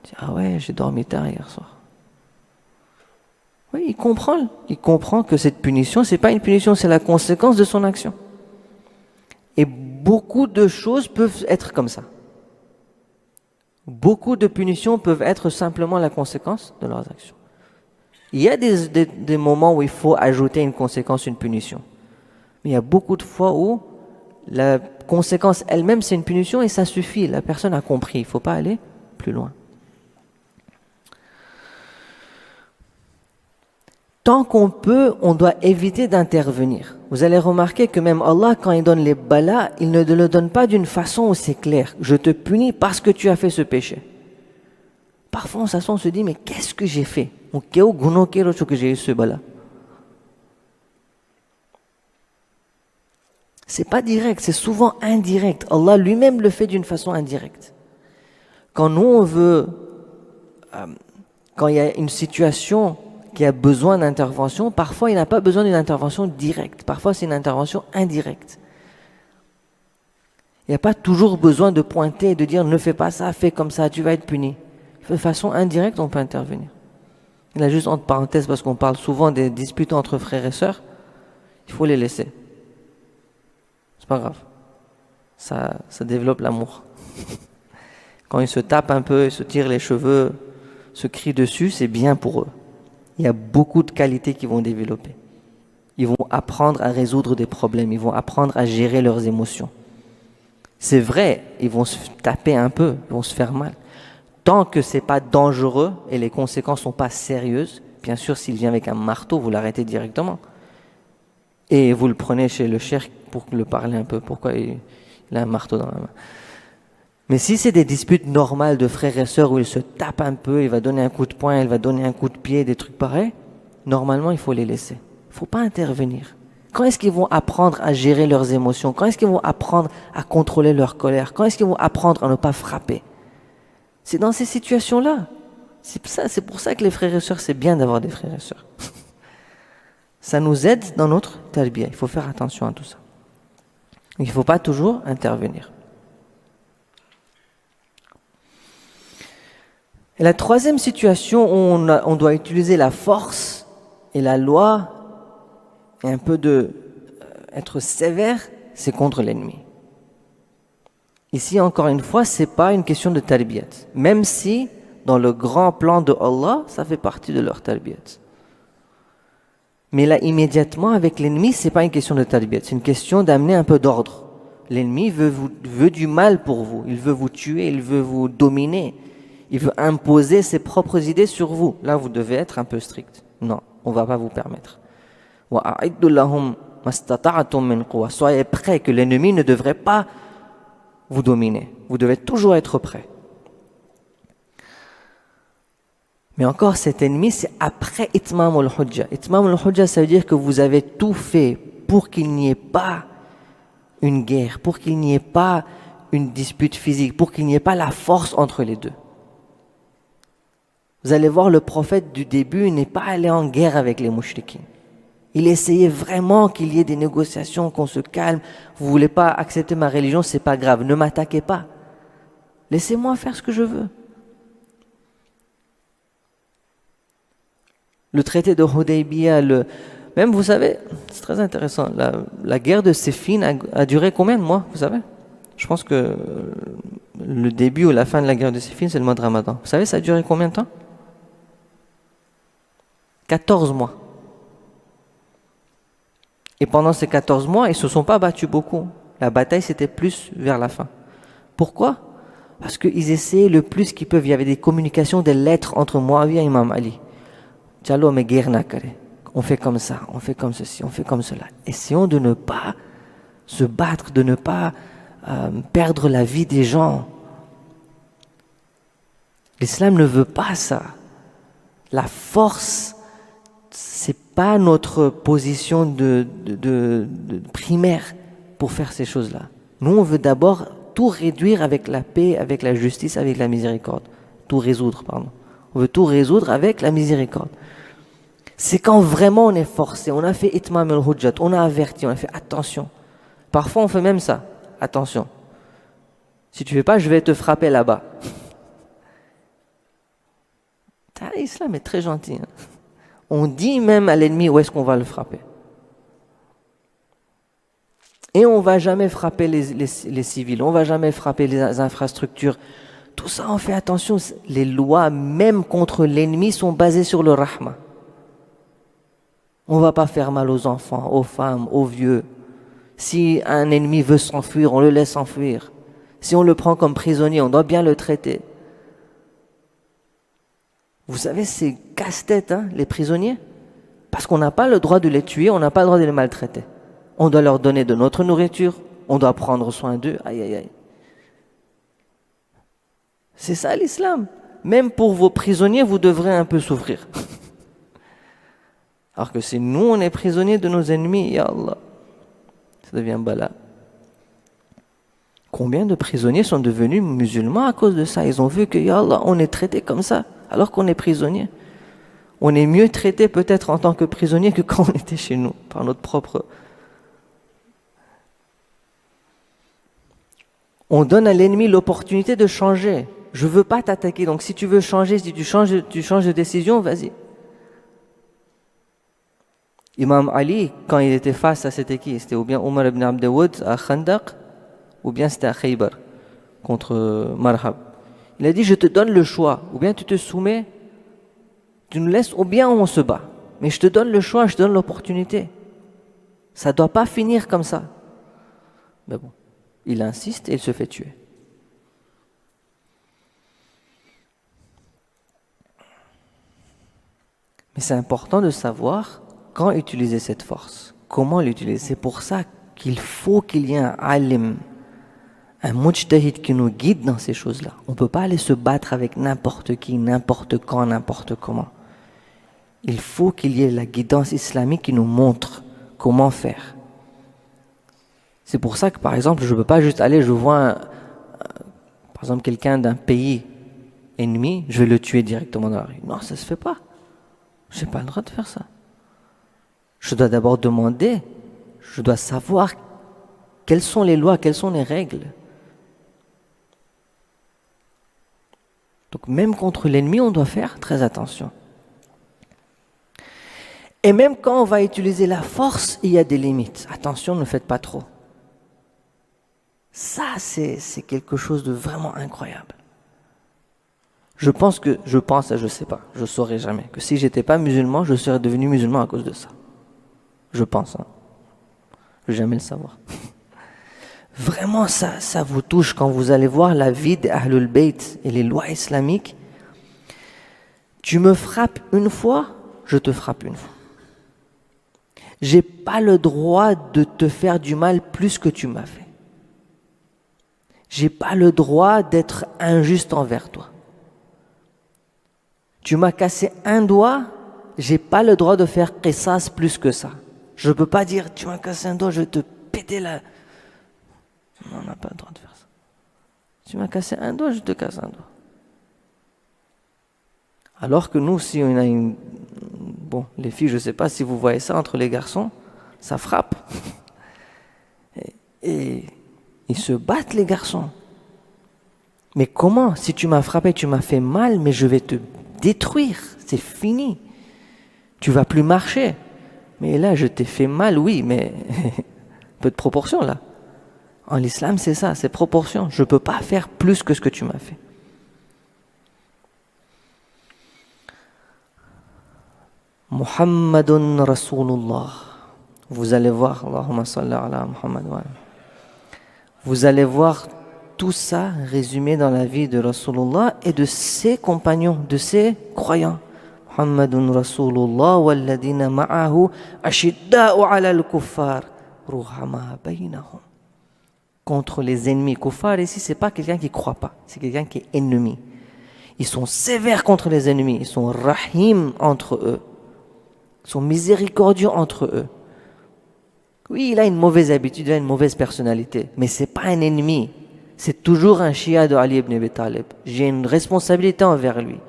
Tu dis, ah ouais, j'ai dormi tard hier soir. Oui, il comprend que cette punition, c'est pas une punition, c'est la conséquence de son action. Et beaucoup de choses peuvent être comme ça. Beaucoup de punitions peuvent être simplement la conséquence de leurs actions. Il y a des moments où il faut ajouter une conséquence, une punition. Mais il y a beaucoup de fois où la conséquence elle-même, c'est une punition et ça suffit. La personne a compris, il ne faut pas aller plus loin. Tant qu'on peut, on doit éviter d'intervenir. Vous allez remarquer que même Allah, quand il donne les balas, il ne le donne pas d'une façon où c'est clair. Je te punis parce que tu as fait ce péché. Parfois, on se dit, mais qu'est-ce que j'ai fait? Que j'ai eu ce bala. C'est pas direct, c'est souvent indirect. Allah lui-même le fait d'une façon indirecte. Quand nous, on veut, quand il y a une situation qui a besoin d'intervention, parfois il n'a pas besoin d'une intervention directe, parfois c'est une intervention indirecte. Il n'y a pas toujours besoin de pointer et de dire ne fais pas ça, fais comme ça, tu vas être puni. De façon indirecte, on peut intervenir. Là, juste entre parenthèses, parce qu'on parle souvent des disputes entre frères et sœurs, il faut les laisser. C'est pas grave. Ça développe l'amour. Quand ils se tapent un peu, ils se tirent les cheveux, se crient dessus, c'est bien pour eux. Il y a beaucoup de qualités qu'ils vont développer. Ils vont apprendre à résoudre des problèmes, ils vont apprendre à gérer leurs émotions. C'est vrai, ils vont se taper un peu, ils vont se faire mal. Tant que c'est pas dangereux et les conséquences sont pas sérieuses, bien sûr, s'il vient avec un marteau, vous l'arrêtez directement. Et vous le prenez chez le cheikh pour le parler un peu, pourquoi il a un marteau dans la main. Mais si c'est des disputes normales de frères et sœurs où ils se tapent un peu, il va donner un coup de poing, il va donner un coup de pied, des trucs pareils, normalement, il faut les laisser. Il ne faut pas intervenir. Quand est-ce qu'ils vont apprendre à gérer leurs émotions? Quand est-ce qu'ils vont apprendre à contrôler leur colère? Quand est-ce qu'ils vont apprendre à ne pas frapper? C'est dans ces situations-là. C'est pour ça que les frères et sœurs, c'est bien d'avoir des frères et sœurs. Ça nous aide dans notre tarbiya. Il faut faire attention à tout ça. Il ne faut pas toujours intervenir. Et la troisième situation où on doit utiliser la force et la loi et un peu être sévère, c'est contre l'ennemi. Ici, encore une fois, ce n'est pas une question de tarbiyat. Même si, dans le grand plan de Allah, ça fait partie de leur tarbiyat. Mais là, immédiatement, avec l'ennemi, ce n'est pas une question de tarbiyat. C'est une question d'amener un peu d'ordre. L'ennemi veut du mal pour vous. Il veut vous tuer, il veut vous dominer. Il veut imposer ses propres idées sur vous. Là, vous devez être un peu strict. Non, on ne va pas vous permettre. Soyez prêts que l'ennemi ne devrait pas vous dominer. Vous devez toujours être prêt. Mais encore, cet ennemi, c'est après itmam al-hujja. Itmam al-hujja, ça veut dire que vous avez tout fait pour qu'il n'y ait pas une guerre, pour qu'il n'y ait pas une dispute physique, pour qu'il n'y ait pas la force entre les deux. Vous allez voir, le prophète du début n'est pas allé en guerre avec les mouchriquins. Il essayait vraiment qu'il y ait des négociations, qu'on se calme. Vous voulez pas accepter ma religion, c'est pas grave. Ne m'attaquez pas. Laissez-moi faire ce que je veux. Le traité de Hudaybiyah, même vous savez, c'est très intéressant. La guerre de Siffin a duré combien de mois, vous savez? Je pense que le début ou la fin de la guerre de Siffin, c'est le mois de Ramadan. Vous savez, ça a duré combien de temps? 14 mois. Et pendant ces 14 mois, ils ne se sont pas battus beaucoup. La bataille, c'était plus vers la fin. Pourquoi? Parce qu'ils essayaient le plus qu'ils peuvent. Il y avait des communications, des lettres entre Muawiyah et Imam Ali. Chalo me guerre nakare. on fait comme ça, on fait comme ceci, on fait comme cela. Essayons de ne pas se battre, de ne pas perdre la vie des gens. L'islam ne veut pas ça. La force, c'est pas notre position de primaire pour faire ces choses-là. Nous, on veut d'abord tout réduire avec la paix, avec la justice, avec la miséricorde. Tout résoudre, pardon. On veut tout résoudre avec la miséricorde. C'est quand vraiment on est forcé, on a fait itmam al-hujjat, on a averti, on a fait attention. Parfois on fait même ça, attention. Si tu fais pas, je vais te frapper là-bas. L'islam est très gentil. Hein. On dit même à l'ennemi où est-ce qu'on va le frapper. Et on ne va jamais frapper les civils, on ne va jamais frapper les infrastructures. Tout ça, on fait attention. Les lois, même contre l'ennemi, sont basées sur le rahma. On ne va pas faire mal aux enfants, aux femmes, aux vieux. Si un ennemi veut s'enfuir, on le laisse s'enfuir. Si on le prend comme prisonnier, on doit bien le traiter. Vous savez, c'est casse-tête, hein, les prisonniers. Parce qu'on n'a pas le droit de les tuer, on n'a pas le droit de les maltraiter. On doit leur donner de notre nourriture, on doit prendre soin d'eux. Aïe, aïe, aïe. C'est ça l'islam. Même pour vos prisonniers, vous devrez un peu souffrir. Alors que si nous, on est prisonniers de nos ennemis, ya Allah, ça devient bala. Combien de prisonniers sont devenus musulmans à cause de ça? Ils ont vu que, ya Allah, on est traité comme ça, alors qu'on est prisonnier. On est mieux traité peut-être en tant que prisonnier que quand on était chez nous, par notre propre... On donne à l'ennemi l'opportunité de changer. Je ne veux pas t'attaquer, donc si tu veux changer, si tu changes de décision, vas-y. Imam Ali, quand il était face à c'était qui? C'était ou bien Omar ibn Abd Wud à Khandaq, ou bien c'était à Khaybar, contre Marhab. Il a dit, je te donne le choix, ou bien tu te soumets, tu nous laisses, ou bien on se bat. Mais je te donne le choix, je te donne l'opportunité. Ça ne doit pas finir comme ça. Mais bon, il insiste et il se fait tuer. Mais c'est important de savoir quand utiliser cette force, comment l'utiliser. C'est pour ça qu'il faut qu'il y ait un alim, un mujtahid qui nous guide dans ces choses-là. On ne peut pas aller se battre avec n'importe qui, n'importe quand, n'importe comment. Il faut qu'il y ait la guidance islamique qui nous montre comment faire. C'est pour ça que, par exemple, je ne peux pas juste aller, je vois, par exemple, quelqu'un d'un pays ennemi, je vais le tuer directement dans la rue. Non, ça ne se fait pas. Je n'ai pas le droit de faire ça. Je dois d'abord demander, je dois savoir quelles sont les lois, quelles sont les règles. Donc même contre l'ennemi, on doit faire très attention. Et même quand on va utiliser la force, il y a des limites. Attention, ne faites pas trop. Ça, c'est quelque chose de vraiment incroyable. Je sais pas, je saurais jamais, que si j'étais pas musulman, je serais devenu musulman à cause de ça. Je pense, hein. Je vais jamais le savoir. Vraiment, ça vous touche quand vous allez voir la vie des Ahlul Bayt et les lois islamiques. Tu me frappes une fois, je te frappe une fois. J'ai pas le droit de te faire du mal plus que tu m'as fait. J'ai pas le droit d'être injuste envers toi. Tu m'as cassé un doigt, j'ai pas le droit de faire qisas plus que ça. Je peux pas dire, tu m'as cassé un doigt, je vais te péter la... Non, on n'a pas le droit de faire ça. Tu m'as cassé un doigt, je te casse un doigt. Alors que nous, si on a une... Bon, les filles, je sais pas si vous voyez ça entre les garçons, ça frappe. Et ils se battent, les garçons. Mais comment? Si tu m'as frappé, tu m'as fait mal, mais je vais te détruire, c'est fini. Tu vas plus marcher. Mais là, je t'ai fait mal, oui, mais peu de proportion là. En l'islam, c'est ça, c'est proportion. Je ne peux pas faire plus que ce que tu m'as fait. Muhammadun Rasulullah. Vous allez voir, Allahumma salli ala Muhammad wa ala. Vous allez voir tout ça résumé dans la vie de Rasulullah et de ses compagnons, de ses croyants. Muhammadun Rasulullah walladina ma'ahu ashidda'u 'ala al-kuffar ruhama baynahum. Contre les ennemis. Kuffar ici, c'est pas quelqu'un qui croit pas, c'est quelqu'un qui est ennemi. Ils sont sévères contre les ennemis, ils sont rahim entre eux. Ils sont miséricordieux entre eux. Oui, il a une mauvaise habitude, il a une mauvaise personnalité, mais c'est pas un ennemi. C'est toujours un Shia de Ali ibn Abi Talib. J'ai une responsabilité envers lui.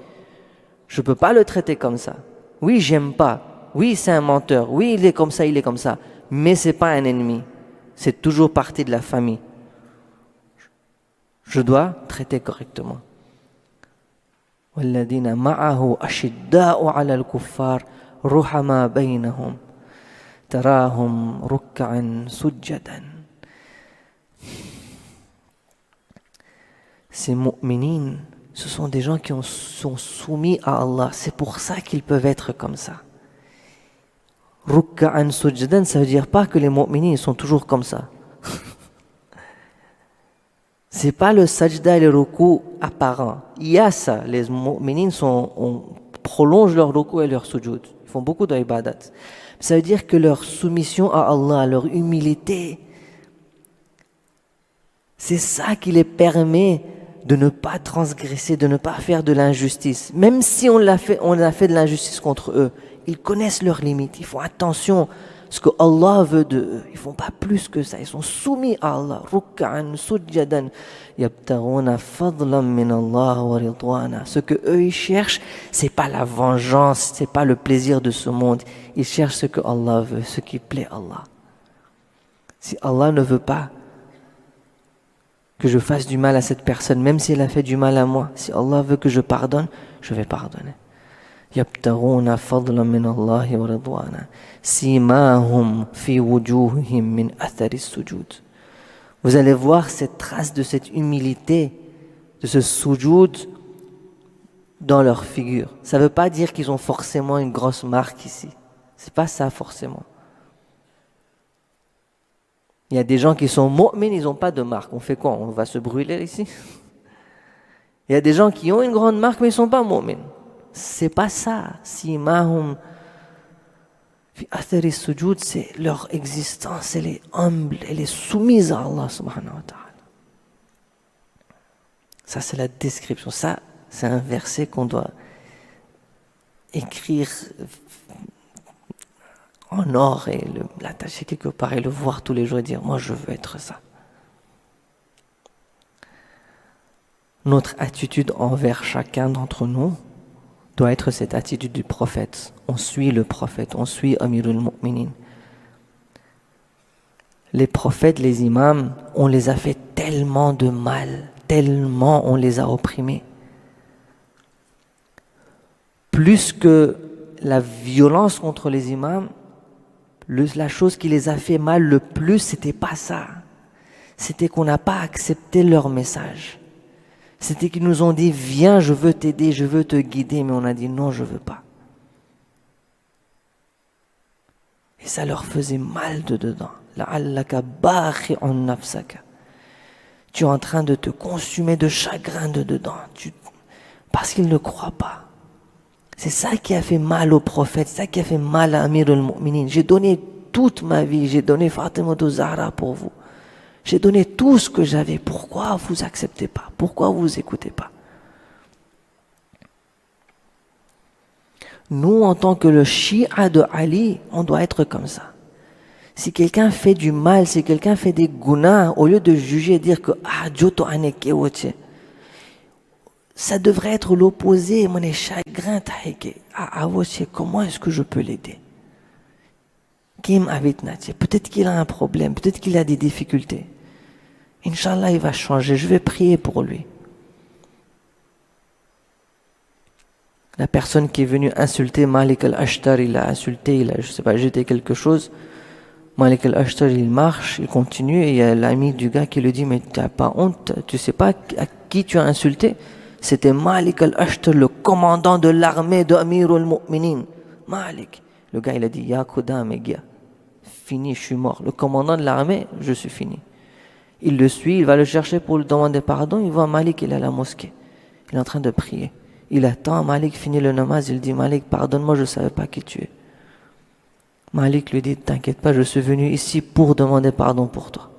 Je peux pas le traiter comme ça. Oui, j'aime pas. Oui, c'est un menteur. Oui, il est comme ça, il est comme ça. Mais c'est pas un ennemi. C'est toujours partie de la famille. Je dois traiter correctement. وَالَّذِينَ مَعَهُ أَشِدَّاءُ عَلَى الْكُفَّارِ رُحَمَا بَيْنَهُمْ تَرَاهُمْ رُكَّعًا سُجَّدًا. Ces mu'minines, ce sont des gens qui sont soumis à Allah. C'est pour ça qu'ils peuvent être comme ça. Rukka'an sujdan, ça veut dire pas que les mu'minines sont toujours comme ça. C'est pas le sajda et le ruku apparent. Il y a ça. Les mu'minines prolongent leur ruku et leur sujud. Ils font beaucoup d'ibadat. Ça veut dire que leur soumission à Allah, leur humilité, c'est ça qui les permet de ne pas transgresser, de ne pas faire de l'injustice. Même si on a fait de l'injustice contre eux, ils connaissent leurs limites. Ils font attention à ce que Allah veut d'eux. Ils font pas plus que ça. Ils sont soumis à Allah. Rukka'an sujjadan yabtaghuna fadlan min Allah wa ridwana. Ce que eux ils cherchent, c'est pas la vengeance, c'est pas le plaisir de ce monde. Ils cherchent ce que Allah veut, ce qui plaît à Allah. Si Allah ne veut pas que je fasse du mal à cette personne, même si elle a fait du mal à moi, si Allah veut que je pardonne, je vais pardonner. يبتغون فضلا من الله ورضوانا سيماهم في وجوههم من أثر السجود. Vous allez voir cette trace de cette humilité, de ce sujoud dans leur figure. Ça ne veut pas dire qu'ils ont forcément une grosse marque ici. C'est pas ça forcément. Il y a des gens qui sont mu'min, ils n'ont pas de marque. On fait quoi? On va se brûler ici? Il y a des gens qui ont une grande marque, mais ils ne sont pas mu'min. C'est pas ça. Simahum fi athari sujud, c'est leur existence, elle est humble, elle est soumise à Allah subhanahu wa ta'ala. Ça, c'est la description. Ça, c'est un verset qu'on doit écrire en or et l'attacher quelque part et le voir tous les jours et dire, moi, je veux être ça. Notre attitude envers chacun d'entre nous doit être cette attitude du prophète. On suit le prophète, on suit Amirul Mu'minin. Les prophètes, les imams, on les a fait tellement de mal, tellement on les a opprimés. Plus que la violence contre les imams, la chose qui les a fait mal le plus, c'était pas ça. C'était qu'on n'a pas accepté leur message. C'était qu'ils nous ont dit, viens, je veux t'aider, je veux te guider, mais on a dit, non, je veux pas. Et ça leur faisait mal de dedans. La'allaka bakhi'un nafsaka. Tu es en train de te consumer de chagrin de dedans, parce qu'ils ne croient pas. C'est ça qui a fait mal au prophète, c'est ça qui a fait mal à Amir al-Mu'minin. J'ai donné toute ma vie, j'ai donné Fatima Zahra pour vous. J'ai donné tout ce que j'avais. Pourquoi vous acceptez pas? Pourquoi vous écoutez pas? Nous, en tant que le Shia de Ali, on doit être comme ça. Si quelqu'un fait du mal, si quelqu'un fait des gunas, au lieu de juger et dire que ça devrait être l'opposé. Mon chagrin, comment est-ce que je peux l'aider? Peut-être qu'il a un problème, peut-être qu'il a des difficultés. Inch'Allah, il va changer. Je vais prier pour lui. La personne qui est venue insulter Malik al-Ashtar, il l'a insulté, il a, je sais pas, jeté quelque chose. Malik al-Ashtar, il marche, il continue, et il y a l'ami du gars qui lui dit, mais tu n'as pas honte, tu sais pas à qui tu as insulté? C'était Malik al-Ashtar, le commandant de l'armée de Amir al-Mu'minin. Malik. Le gars, il a dit, Ya Khuda, mes gars, fini, je suis mort. Le commandant de l'armée, je suis fini. Il le suit, il va le chercher pour lui demander pardon, il voit Malik, il est à la mosquée. Il est en train de prier. Il attend, Malik finit le namaz, il dit Malik, pardonne-moi, je ne savais pas qui tu es. Malik lui dit, t'inquiète pas, je suis venu ici pour demander pardon pour toi.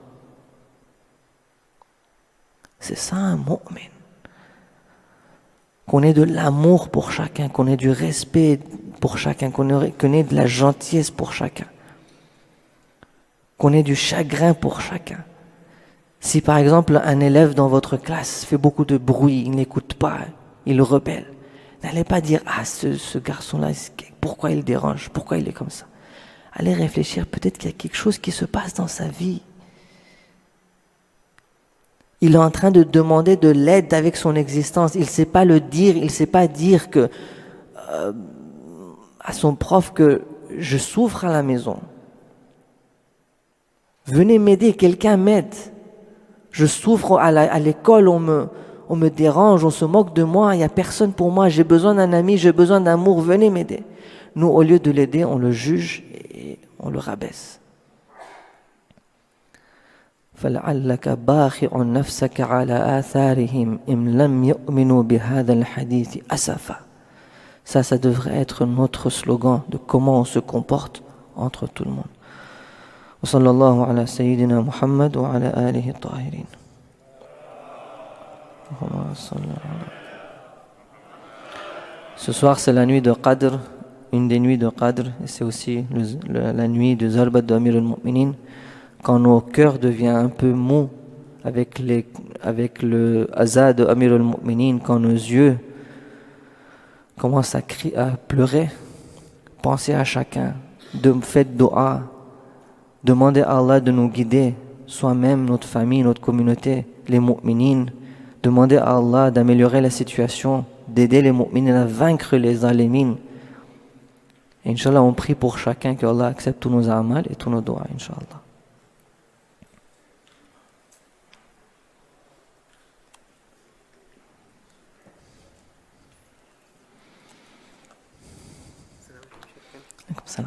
C'est ça un mu'min. Qu'on ait de l'amour pour chacun, qu'on ait du respect pour chacun, qu'on ait de la gentillesse pour chacun, qu'on ait du chagrin pour chacun. Si par exemple un élève dans votre classe fait beaucoup de bruit, il n'écoute pas, il rebelle, n'allez pas dire « Ah, ce garçon-là, pourquoi il dérange? Pourquoi il est comme ça ?» Allez réfléchir, peut-être qu'il y a quelque chose qui se passe dans sa vie. Il est en train de demander de l'aide avec son existence. Il ne sait pas le dire, il ne sait pas dire que, à son prof que je souffre à la maison. Venez m'aider, quelqu'un m'aide. Je souffre à l'école, on me dérange, on se moque de moi, il n'y a personne pour moi, j'ai besoin d'un ami, j'ai besoin d'amour, venez m'aider. Nous, au lieu de l'aider, on le juge et on le rabaisse. فلعلك باخع نفسك على آثارهم إن لم يؤمنوا بهذا الحديث أسفا. Ça devrait être notre slogan de comment on se comporte entre tout le monde. وصلى الله على سيدنا محمد وعلى آله الطاهرين. Ce soir c'est la nuit de Qadr, une des nuits de Qadr, et c'est aussi la nuit de Zarbat de Amir al-Mu'minin. Quand nos cœurs deviennent un peu mous avec le azad de Amir al-Mu'minin, quand nos yeux commencent à pleurer, pensez à chacun, faites dua, demandez à Allah de nous guider, soi-même, notre famille, notre communauté, les mu'minin, demandez à Allah d'améliorer la situation, d'aider les mu'minin à vaincre les zalimines. Et Inch'Allah, on prie pour chacun que Allah accepte tous nos amal et tous nos doigts, Inch'Allah. Comme ça.